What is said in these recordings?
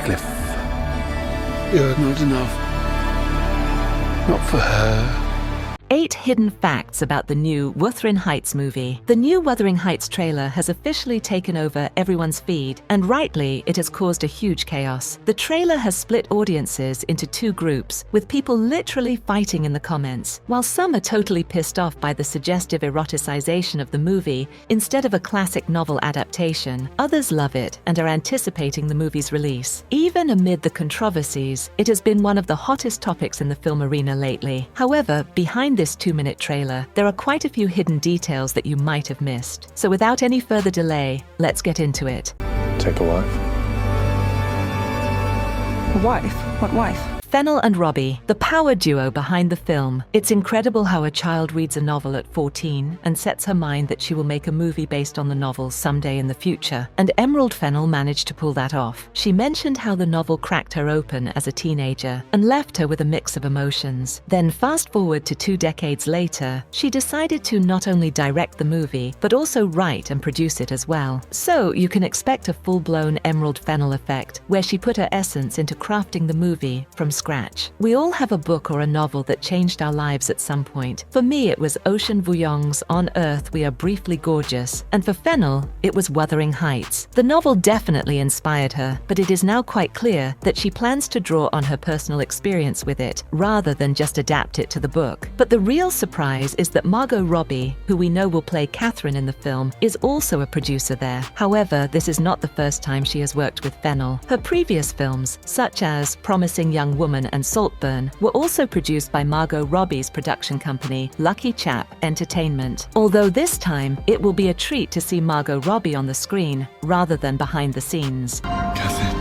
Heathcliff, you're not enough. Not for her. 8 hidden facts about the new Wuthering Heights movie. The new Wuthering Heights trailer has officially taken over everyone's feed, and rightly, it has caused a huge chaos. The trailer has split audiences into 2 groups, with people literally fighting in the comments. While some are totally pissed off by the suggestive eroticization of the movie instead of a classic novel adaptation, others love it and are anticipating the movie's release. Even amid the controversies, it has been one of the hottest topics in the film arena lately. However, behind this 2-minute trailer, there are quite a few hidden details that you might have missed. So without any further delay, let's get into it. Take a wife. A wife? What wife? Fennell and Robbie, the power duo behind the film. It's incredible how a child reads a novel at 14 and sets her mind that she will make a movie based on the novel someday in the future. And Emerald Fennell managed to pull that off. She mentioned how the novel cracked her open as a teenager and left her with a mix of emotions. Then fast forward to 2 decades later, she decided to not only direct the movie, but also write and produce it as well. So you can expect a full-blown Emerald Fennell effect, where she put her essence into crafting the movie from scratch. We all have a book or a novel that changed our lives at some point. For me, it was Ocean Vuillong's On Earth We Are Briefly Gorgeous, and for Fennell, it was Wuthering Heights. The novel definitely inspired her, but it is now quite clear that she plans to draw on her personal experience with it, rather than just adapt it to the book. But the real surprise is that Margot Robbie, who we know will play Catherine in the film, is also a producer there. However, this is not the first time she has worked with Fennell. Her previous films, such as Promising Young Woman and Saltburn, were also produced by Margot Robbie's production company, Lucky Chap Entertainment. Although this time, it will be a treat to see Margot Robbie on the screen, rather than behind the scenes. Catherine.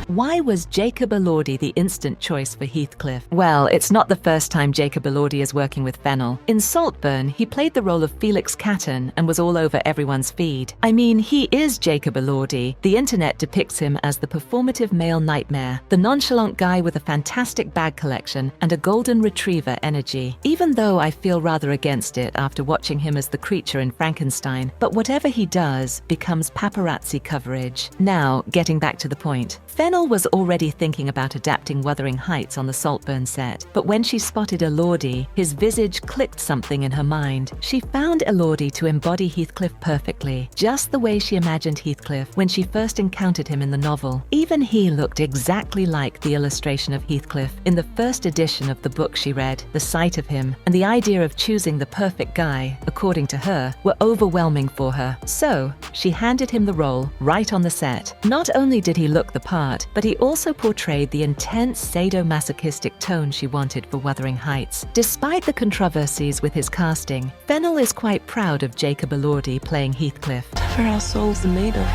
Why was Jacob Elordi the instant choice for Heathcliff? Well, it's not the first time Jacob Elordi is working with Fennell. In Saltburn, he played the role of Felix Catton and was all over everyone's feed. I mean, he is Jacob Elordi. The internet depicts him as the performative male nightmare, the nonchalant guy with a fantastic bag collection and a golden retriever energy. Even though I feel rather against it after watching him as the creature in Frankenstein, but whatever he does becomes paparazzi coverage. Now, getting back to the point. Fennell was already thinking about adapting Wuthering Heights on the Saltburn set, but when she spotted Elordi, his visage clicked something in her mind. She found Elordi to embody Heathcliff perfectly, just the way she imagined Heathcliff when she first encountered him in the novel. Even he looked exactly like the illustration of Heathcliff in the first edition of the book she read. The sight of him and the idea of choosing the perfect guy, according to her, were overwhelming for her. So, she handed him the role right on the set. Not only did he look the part, but he also portrayed the intense sadomasochistic tone she wanted for Wuthering Heights. Despite the controversies with his casting, Fennell is quite proud of Jacob Elordi playing Heathcliff. Whatever our souls are made of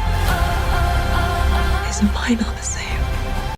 is mine are the same.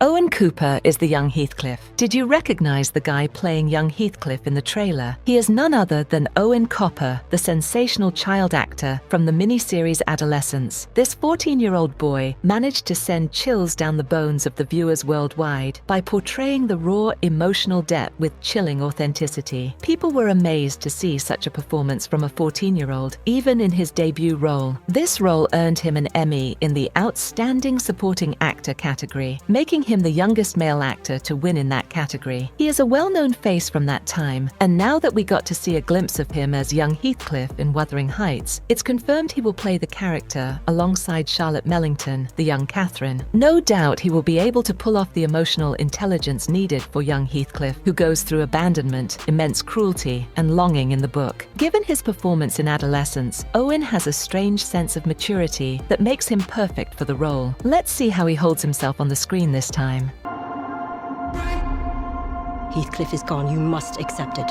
Owen Cooper is the young Heathcliff. Did you recognize the guy playing young Heathcliff in the trailer? He is none other than Owen Copper, the sensational child actor from the miniseries Adolescence. This 14-year-old boy managed to send chills down the bones of the viewers worldwide by portraying the raw emotional depth with chilling authenticity. People were amazed to see such a performance from a 14-year-old, even in his debut role. This role earned him an Emmy in the Outstanding Supporting Actor category, making him the youngest male actor to win in that category. He is a well-known face from that time, and now that we got to see a glimpse of him as young Heathcliff in Wuthering Heights, it's confirmed he will play the character alongside Charlotte Mellington, the young Catherine. No doubt he will be able to pull off the emotional intelligence needed for young Heathcliff, who goes through abandonment, immense cruelty, and longing in the book. Given his performance in Adolescence, Owen has a strange sense of maturity that makes him perfect for the role. Let's see how he holds himself on the screen this time. Heathcliff is gone. You must accept it.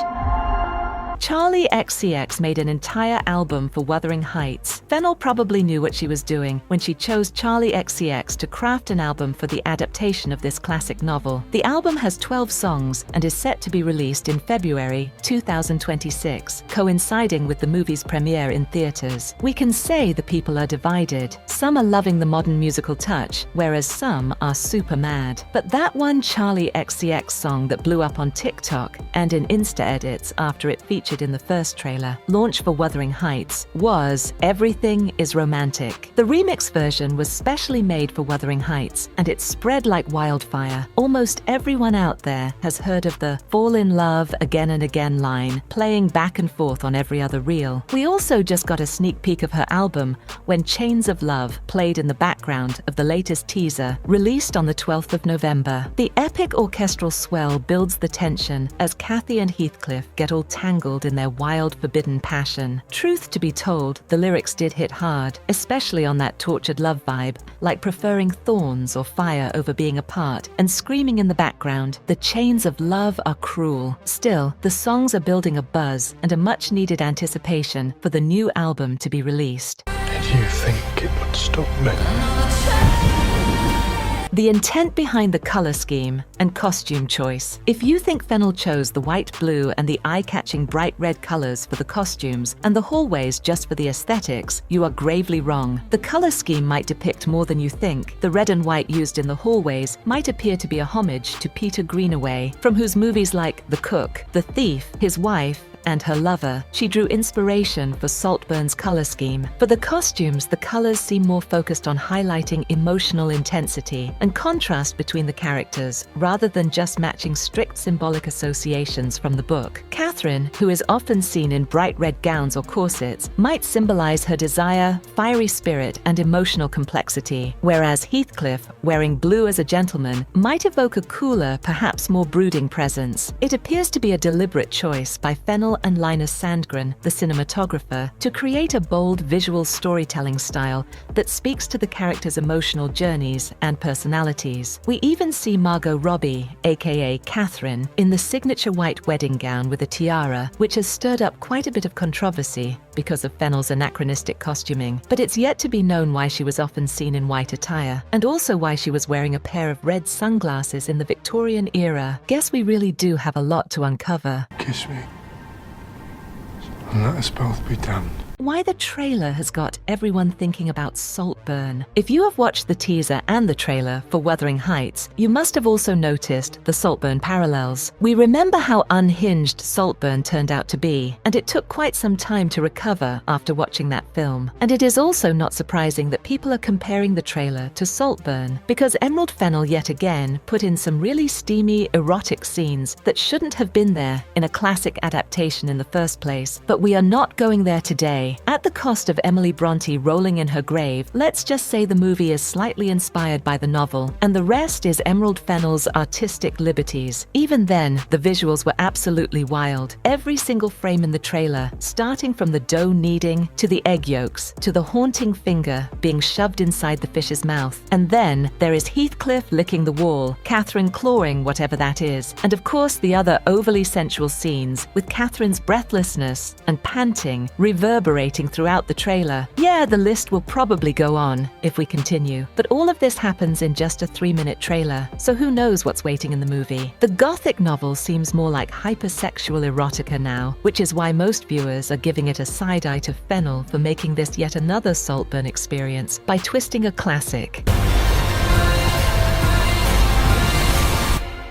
Charli XCX made an entire album for Wuthering Heights. Fennell probably knew what she was doing when she chose Charli XCX to craft an album for the adaptation of this classic novel. The album has 12 songs and is set to be released in February 2026, coinciding with the movie's premiere in theaters. We can say the people are divided. Some are loving the modern musical touch, whereas some are super mad. But that one Charli XCX song that blew up on TikTok and in Insta edits after it featured featured in the first trailer, launched for Wuthering Heights, was Everything is Romantic. The remix version was specially made for Wuthering Heights, and it spread like wildfire. Almost everyone out there has heard of the "fall in love again and again" line, playing back and forth on every other reel. We also just got a sneak peek of her album when Chains of Love played in the background of the latest teaser, released on the 12th of November. The epic orchestral swell builds the tension as Kathy and Heathcliff get all tangled in their wild, forbidden passion. Truth to be told, the lyrics did hit hard, especially on that tortured love vibe, like preferring thorns or fire over being apart, and screaming in the background, "The chains of love are cruel." Still, the songs are building a buzz and a much-needed anticipation for the new album to be released. Did you think it would stop me? The intent behind the color scheme and costume choice. If you think Fennell chose the white, blue, and the eye-catching bright red colors for the costumes and the hallways just for the aesthetics, you are gravely wrong. The color scheme might depict more than you think. The red and white used in the hallways might appear to be a homage to Peter Greenaway, from whose movies like The Cook, The Thief, His Wife, and Her Lover. She drew inspiration for Saltburn's color scheme. For the costumes, the colors seem more focused on highlighting emotional intensity and contrast between the characters, rather than just matching strict symbolic associations from the book. Catherine, who is often seen in bright red gowns or corsets, might symbolize her desire, fiery spirit, and emotional complexity, whereas Heathcliff, wearing blue as a gentleman, might evoke a cooler, perhaps more brooding presence. It appears to be a deliberate choice by Fennell and Linus Sandgren, the cinematographer, to create a bold visual storytelling style that speaks to the characters' emotional journeys and personalities. We even see Margot Robbie, aka Catherine, in the signature white wedding gown with a tiara, which has stirred up quite a bit of controversy because of Fennell's anachronistic costuming. But it's yet to be known why she was often seen in white attire, and also why she was wearing a pair of red sunglasses in the Victorian era. Guess we really do have a lot to uncover. Kiss me. And let us both be damned. Why the trailer has got everyone thinking about Saltburn. If you have watched the teaser and the trailer for Wuthering Heights, you must have also noticed the Saltburn parallels. We remember how unhinged Saltburn turned out to be, and it took quite some time to recover after watching that film. And it is also not surprising that people are comparing the trailer to Saltburn, because Emerald Fennell yet again put in some really steamy, erotic scenes that shouldn't have been there in a classic adaptation in the first place. But we are not going there today. At the cost of Emily Bronte rolling in her grave, let's just say the movie is slightly inspired by the novel, and the rest is Emerald Fennell's artistic liberties. Even then, the visuals were absolutely wild. Every single frame in the trailer, starting from the dough kneading, to the egg yolks, to the haunting finger being shoved inside the fish's mouth. And then there is Heathcliff licking the wall, Catherine clawing whatever that is, and of course the other overly sensual scenes, with Catherine's breathlessness and panting reverberating throughout the trailer. Yeah, the list will probably go on if we continue, but all of this happens in just a 3-minute trailer, so who knows what's waiting in the movie. The Gothic novel seems more like hypersexual erotica now, which is why most viewers are giving it a side-eye to Fennell for making this yet another Saltburn experience by twisting a classic.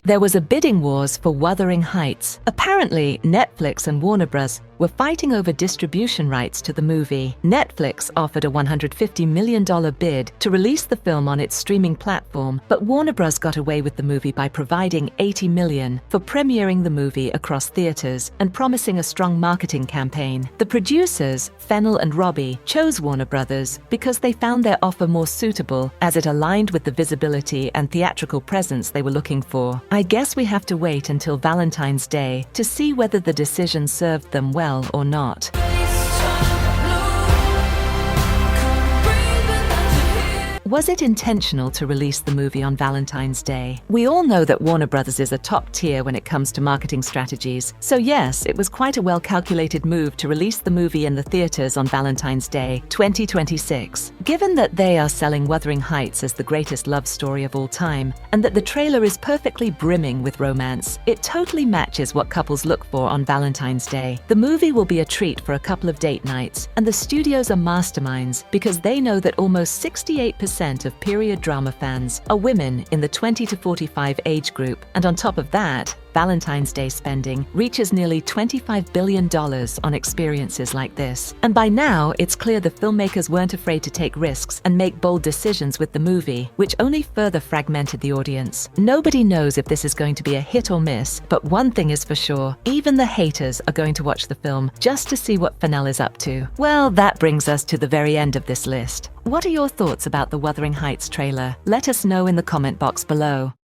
There was a bidding wars for Wuthering Heights. Apparently, Netflix and Warner Bros. Were fighting over distribution rights to the movie. Netflix offered a $150 million bid to release the film on its streaming platform, but Warner Bros. Got away with the movie by providing $80 million for premiering the movie across theaters and promising a strong marketing campaign. The producers, Fennell and Robbie, chose Warner Bros. Because they found their offer more suitable as it aligned with the visibility and theatrical presence they were looking for. I guess we have to wait until Valentine's Day to see whether the decision served them well or not. Was it intentional to release the movie on Valentine's Day? We all know that Warner Bros. Is a top tier when it comes to marketing strategies, so yes, it was quite a well-calculated move to release the movie in the theaters on Valentine's Day, 2026. Given that they are selling Wuthering Heights as the greatest love story of all time, and that the trailer is perfectly brimming with romance, it totally matches what couples look for on Valentine's Day. The movie will be a treat for a couple of date nights, and the studios are masterminds because they know that almost 68% of period drama fans are women in the 20 to 45 age group, and on top of that, Valentine's Day spending reaches nearly $25 billion on experiences like this. And by now, it's clear the filmmakers weren't afraid to take risks and make bold decisions with the movie, which only further fragmented the audience. Nobody knows if this is going to be a hit or miss, but one thing is for sure, even the haters are going to watch the film just to see what Fennell is up to. Well, that brings us to the very end of this list. What are your thoughts about the Wuthering Heights trailer? Let us know in the comment box below.